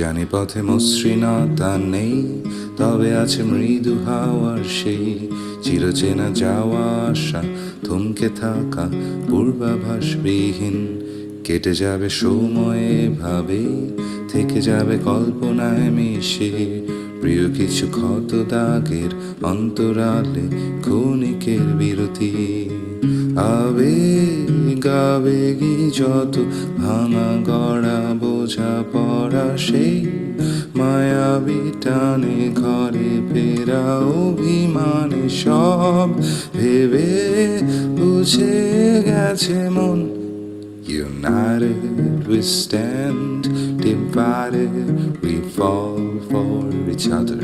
জানি পথে মসৃণতা নেই, তবে আছে মৃদু হাওয়ার সেই চিরচেনা যাওয়া আসা, থমকে থাকা পূর্বাভাসবিহীন। কেটে যাবে সময়ে ভাবে, থেকে যাবে কল্পনায় মিশে প্রিয় কিছু ক্ষত দাগের অন্তরালে ক্ষণিকের বিরতি। আবেগী যত ভাঙা গড়া বোঝা পড়া সেই মায়াবী টানে ঘরে ফেরা অভিমানে সব ভেবে বুঝে গেছে মন। United we stand, divided we fall for each other.